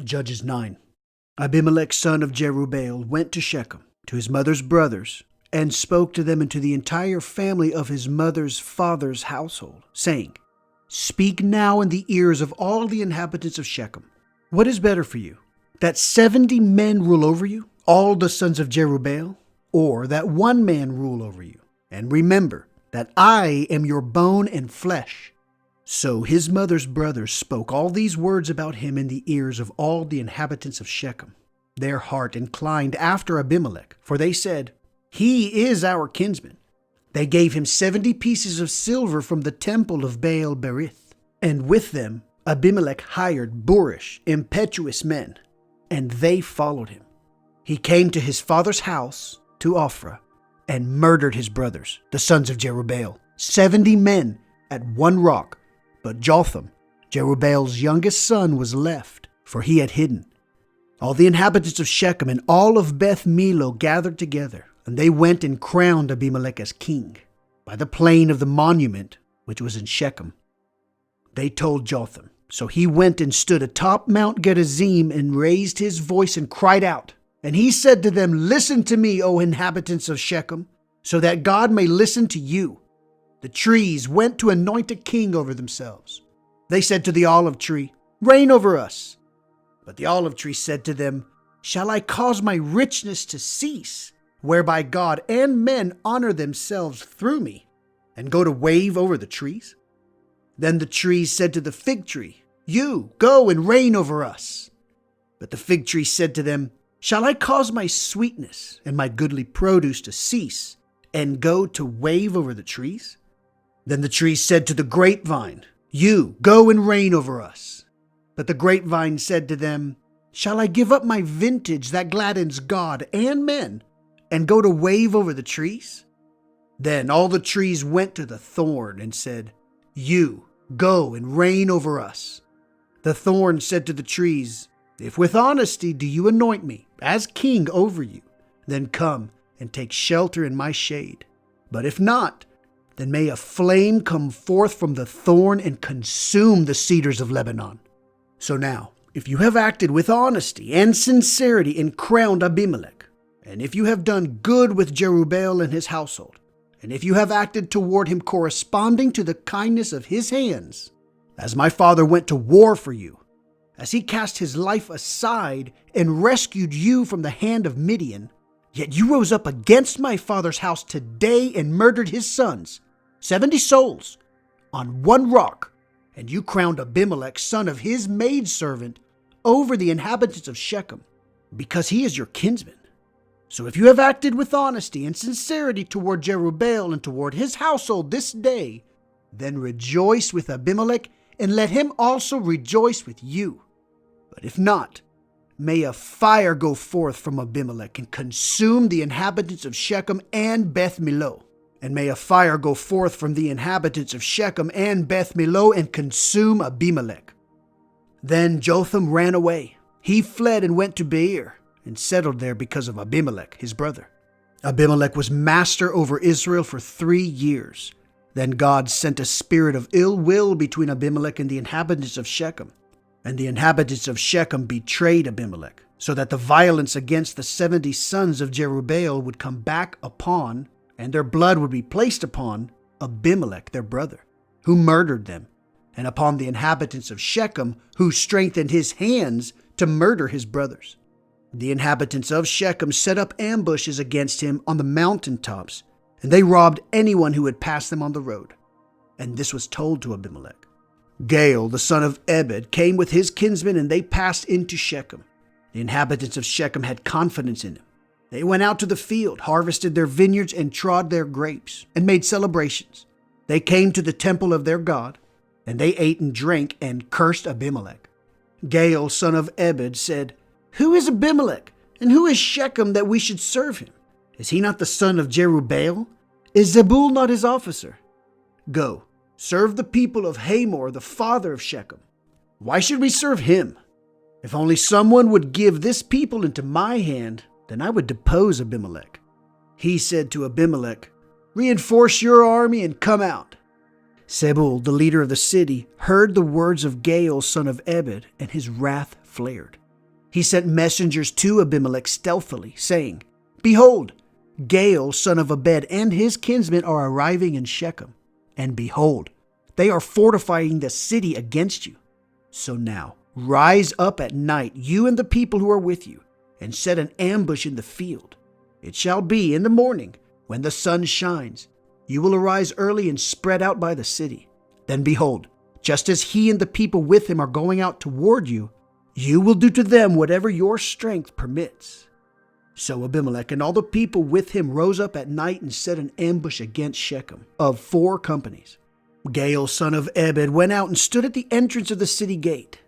Judges 9. Abimelech son of Jerubbaal went to Shechem, to his mother's brothers, and spoke to them and to the entire family of his mother's father's household, saying, Speak now in the ears of all the inhabitants of Shechem. What is better for you, that 70 men rule over you, all the sons of Jerubbaal, or that one man rule over you? And remember that I am your bone and flesh. So his mother's brothers spoke all these words about him in the ears of all the inhabitants of Shechem. Their heart inclined after Abimelech, for they said, He is our kinsman. They gave him 70 pieces of silver from the temple of Baal Berith. And with them Abimelech hired boorish, impetuous men, and they followed him. He came to his father's house, to Ophrah, and murdered his brothers, the sons of Jerubbaal, 70 men at one rock. But Jotham, Jerubbaal's youngest son, was left, for he had hidden. All the inhabitants of Shechem and all of Beth Millo gathered together, and they went and crowned Abimelech as king, by the plain of the monument, which was in Shechem. They told Jotham, so he went and stood atop Mount Gerizim and raised his voice and cried out. And he said to them, Listen to me, O inhabitants of Shechem, so that God may listen to you. The trees went to anoint a king over themselves. They said to the olive tree, Reign over us. But the olive tree said to them, Shall I cause my richness to cease, whereby God and men honor themselves through me, and go to wave over the trees? Then the trees said to the fig tree, You, go and reign over us. But the fig tree said to them, Shall I cause my sweetness and my goodly produce to cease, and go to wave over the trees? Then the trees said to the grapevine, You, go and reign over us. But the grapevine said to them, Shall I give up my vintage that gladdens God and men, and go to wave over the trees? Then all the trees went to the thorn and said, You, go and reign over us. The thorn said to the trees, If with honesty do you anoint me as king over you, then come and take shelter in my shade. But if not, then may a flame come forth from the thorn and consume the cedars of Lebanon. So now, if you have acted with honesty and sincerity and crowned Abimelech, and if you have done good with Jerubbaal and his household, and if you have acted toward him corresponding to the kindness of his hands, as my father went to war for you, as he cast his life aside and rescued you from the hand of Midian, yet you rose up against my father's house today and murdered his sons, 70 souls, on one rock, and you crowned Abimelech, son of his maidservant, over the inhabitants of Shechem, because he is your kinsman. So if you have acted with honesty and sincerity toward Jerubbaal and toward his household this day, then rejoice with Abimelech, and let him also rejoice with you. But if not, may a fire go forth from Abimelech and consume the inhabitants of Shechem and Beth Millo. And may a fire go forth from the inhabitants of Shechem and Beth Millo and consume Abimelech. Then Jotham ran away. He fled and went to Beer and settled there because of Abimelech, his brother. Abimelech was master over Israel for 3 years. Then God sent a spirit of ill will between Abimelech and the inhabitants of Shechem. And the inhabitants of Shechem betrayed Abimelech, so that the violence against the 70 sons of Jerubbaal would come back upon, and their blood would be placed upon, Abimelech their brother, who murdered them, and upon the inhabitants of Shechem, who strengthened his hands to murder his brothers. The inhabitants of Shechem set up ambushes against him on the mountaintops, and they robbed anyone who had passed them on the road. And this was told to Abimelech. Gaal, the son of Ebed, came with his kinsmen, and they passed into Shechem. The inhabitants of Shechem had confidence in him. They went out to the field, harvested their vineyards, and trod their grapes, and made celebrations. They came to the temple of their God, and they ate and drank and cursed Abimelech. Gaal, son of Ebed, said, Who is Abimelech, and who is Shechem that we should serve him? Is he not the son of Jerubbaal? Is Zebul not his officer? Go, serve the people of Hamor, the father of Shechem. Why should we serve him? If only someone would give this people into my hand, then I would depose Abimelech. He said to Abimelech, Reinforce your army and come out. Zebul, the leader of the city, heard the words of Gaal, son of Ebed, and his wrath flared. He sent messengers to Abimelech stealthily, saying, "Behold, Gaal, son of Abed, and his kinsmen are arriving in Shechem. And behold, they are fortifying the city against you. So now, rise up at night, you and the people who are with you, and set an ambush in the field. It shall be in the morning, when the sun shines, you will arise early and spread out by the city. Then behold, just as he and the people with him are going out toward you, you will do to them whatever your strength permits." So Abimelech and all the people with him rose up at night and set an ambush against Shechem of 4 companies. Gaal, son of Ebed, went out and stood at the entrance of the city gate.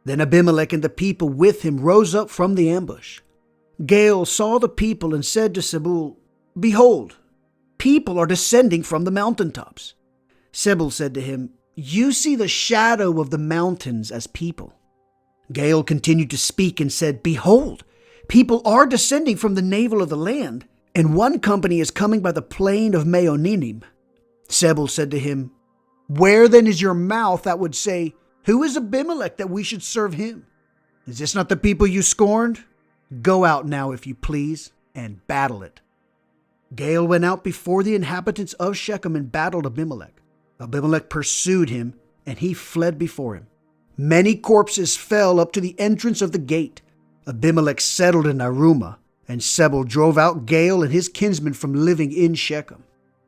Then Abimelech and the people with him rose up from the ambush. Gaal saw the people and said to Sebul, "Behold, people are descending from the mountaintops." Sebul said to him, "You see the shadow of the mountains as people." Gaal continued to speak and said, "Behold, people are descending from the navel of the land, and one company is coming by the plain of Meoninim." Sebul said to him, "Where then is your mouth that would say, 'Who is Abimelech that we should serve him?' Is this not the people you scorned? Go out now, if you please, and battle it." Gaal went out before the inhabitants of Shechem and battled Abimelech. Abimelech pursued him, and he fled before him. Many corpses fell up to the entrance of the gate. Abimelech settled in Arumah, and Sebul drove out Gaal and his kinsmen from living in Shechem.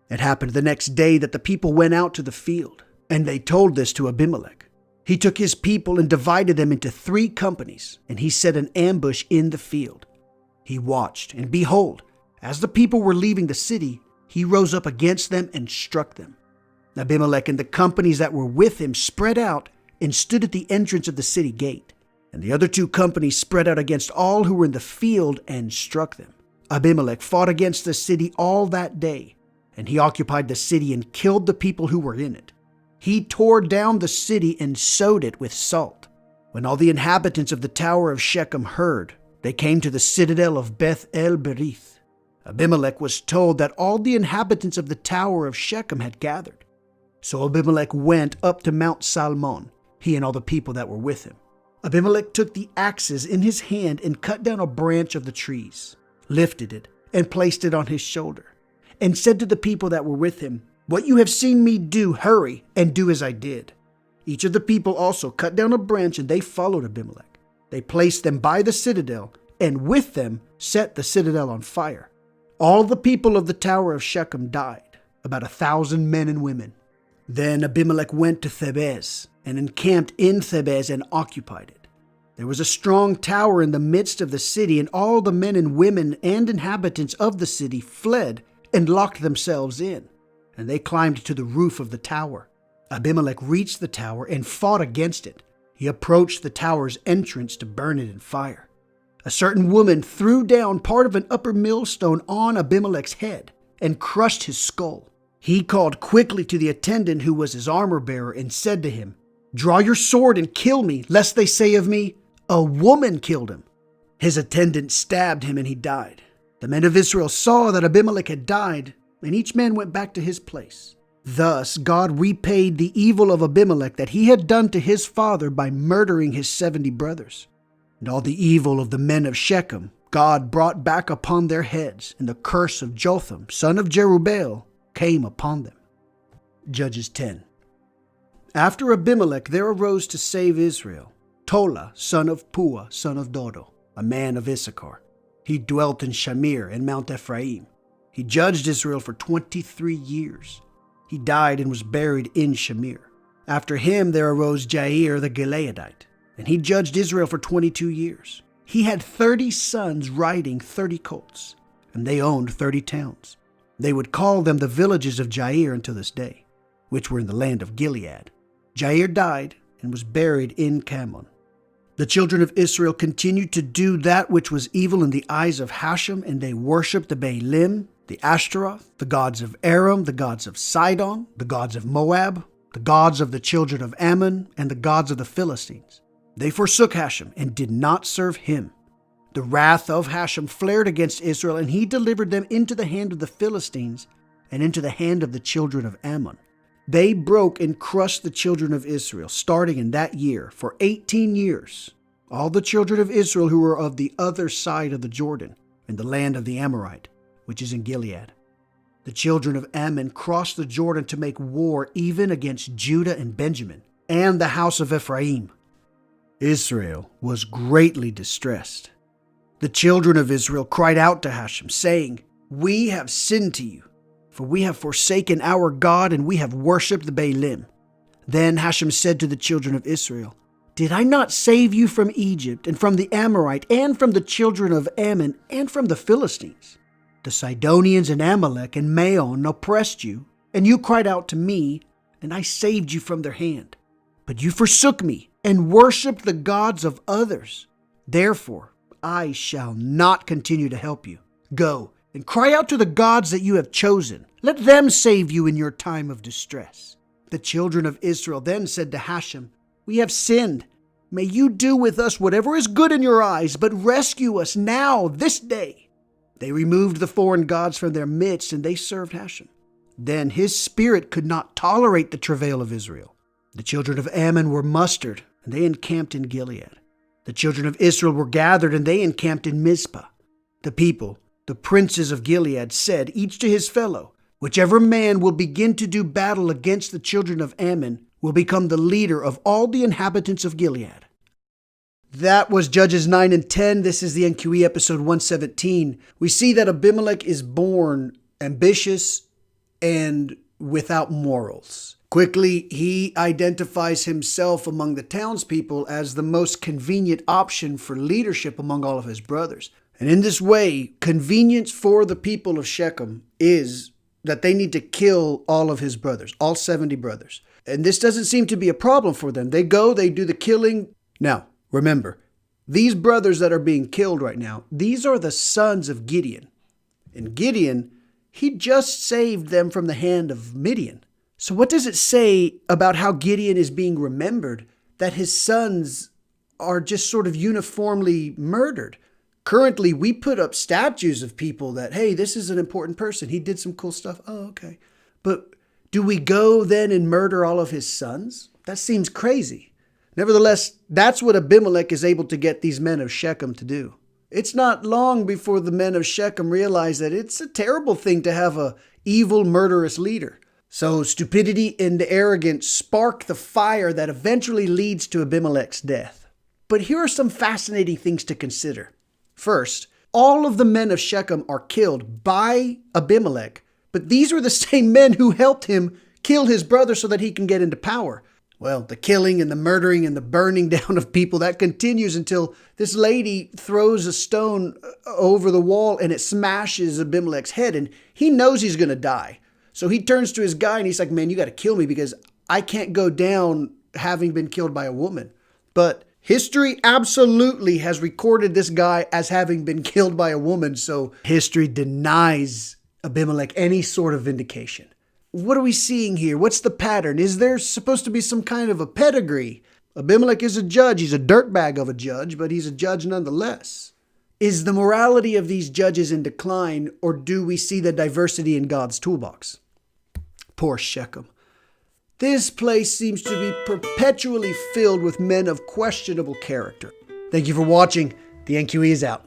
It happened the next day that the people went out to the field, and they told this to Abimelech. He took his people and divided them into 3 companies, and he set an ambush in the field. He watched, and behold, as the people were leaving the city, he rose up against them and struck them. Abimelech and the companies that were with him spread out and stood at the entrance of the city gate. And the other 2 companies spread out against all who were in the field and struck them. Abimelech fought against the city all that day, and he occupied the city and killed the people who were in it. He tore down the city and sowed it with salt. When all the inhabitants of the tower of Shechem heard, they came to the citadel of Beth el Berith. Abimelech was told that all the inhabitants of the tower of Shechem had gathered. So Abimelech went up to Mount Salmon, he and all the people that were with him. Abimelech took the axes in his hand and cut down a branch of the trees, lifted it, and placed it on his shoulder, and said to the people that were with him, "What you have seen me do, hurry and do as I did." Each of the people also cut down a branch, and they followed Abimelech. They placed them by the citadel, and with them set the citadel on fire. All the people of the tower of Shechem died, about 1,000 men and women. Then Abimelech went to Thebez, and encamped in Thebez and occupied it. There was a strong tower in the midst of the city, and all the men and women and inhabitants of the city fled and locked themselves in, and they climbed to the roof of the tower. Abimelech reached the tower and fought against it. He approached the tower's entrance to burn it in fire. A certain woman threw down part of an upper millstone on Abimelech's head and crushed his skull. He called quickly to the attendant who was his armor-bearer and said to him, "Draw your sword and kill me, lest they say of me, 'A woman killed him.'" His attendant stabbed him and he died. The men of Israel saw that Abimelech had died, and each man went back to his place. Thus God repaid the evil of Abimelech that he had done to his father by murdering his 70 brothers. And all the evil of the men of Shechem God brought back upon their heads, and the curse of Jotham, son of Jerubbaal, came upon them. Judges 10. After Abimelech there arose to save Israel Tola, son of Puah, son of Dodo, a man of Issachar. He dwelt in Shamir and Mount Ephraim. He judged Israel for 23 years. He died and was buried in Shamir. After him there arose Jair the Gileadite, and he judged Israel for 22 years. He had 30 sons riding 30 colts, and they owned 30 towns. They would call them the villages of Jair until this day, which were in the land of Gilead. Jair died and was buried in Cammon. The children of Israel continued to do that which was evil in the eyes of Hashem, and they worshipped the Baalim, the Ashtaroth, the gods of Aram, the gods of Sidon, the gods of Moab, the gods of the children of Ammon, and the gods of the Philistines. They forsook Hashem and did not serve him. The wrath of Hashem flared against Israel, and he delivered them into the hand of the Philistines and into the hand of the children of Ammon. They broke and crushed the children of Israel, starting in that year, for 18 years. all the children of Israel who were of the other side of the Jordan, in the land of the Amorite, which is in Gilead. The children of Ammon crossed the Jordan to make war even against Judah and Benjamin, and the house of Ephraim. Israel was greatly distressed. The children of Israel cried out to Shechem, saying, "We have sinned to you, for we have forsaken our God, and we have worshipped the Baalim." Then Shechem said to the children of Israel, "Did I not save you from Egypt, and from the Amorite, and from the children of Ammon, and from the Philistines? The Sidonians and Amalek and Maon oppressed you, and you cried out to me, and I saved you from their hand. But you forsook me, and worshipped the gods of others. Therefore I shall not continue to help you. Go and cry out to the gods that you have chosen. Let them save you in your time of distress." The children of Israel then said to Shechem, "We have sinned. May you do with us whatever is good in your eyes, but rescue us now, this day." They removed the foreign gods from their midst, and they served Shechem. Then his spirit could not tolerate the travail of Israel. The children of Ammon were mustered, and they encamped in Gilead. The children of Israel were gathered, and they encamped in Mizpah. The people, the princes of Gilead, said, each to his fellow, "Whichever man will begin to do battle against the children of Ammon will become the leader of all the inhabitants of Gilead." That was Judges 9 and 10. This is the NQE episode 117. We see that Abimelech is born ambitious and without morals. Quickly, he identifies himself among the townspeople as the most convenient option for leadership among all of his brothers. And in this way, convenience for the people of Shechem is that they need to kill all of his brothers, all 70 brothers. And this doesn't seem to be a problem for them. They go, they do the killing. Now, remember, these brothers that are being killed right now, these are the sons of Gideon. And Gideon, he just saved them from the hand of Midian. So what does it say about how Gideon is being remembered, that his sons are just sort of uniformly murdered? Currently, we put up statues of people that, hey, this is an important person. He did some cool stuff. Oh, okay. But do we go then and murder all of his sons? That seems crazy. Nevertheless, that's what Abimelech is able to get these men of Shechem to do. It's not long before the men of Shechem realize that it's a terrible thing to have a evil, murderous leader. So stupidity and arrogance spark the fire that eventually leads to Abimelech's death. But here are some fascinating things to consider. First, all of the men of Shechem are killed by Abimelech, but these were the same men who helped him kill his brother so that he can get into power. Well, the killing and the murdering and the burning down of people, that continues until this lady throws a stone over the wall and it smashes Abimelech's head, and he knows he's going to die. So he turns to his guy and he's like, "Man, you got to kill me because I can't go down having been killed by a woman." But history absolutely has recorded this guy as having been killed by a woman. So history denies Abimelech any sort of vindication. What are we seeing here? What's the pattern? Is there supposed to be some kind of a pedigree? Abimelech is a judge. He's a dirtbag of a judge, but he's a judge nonetheless. Is the morality of these judges in decline, or do we see the diversity in God's toolbox? Poor Shechem. This place seems to be perpetually filled with men of questionable character. Thank you for watching. The NQE is out.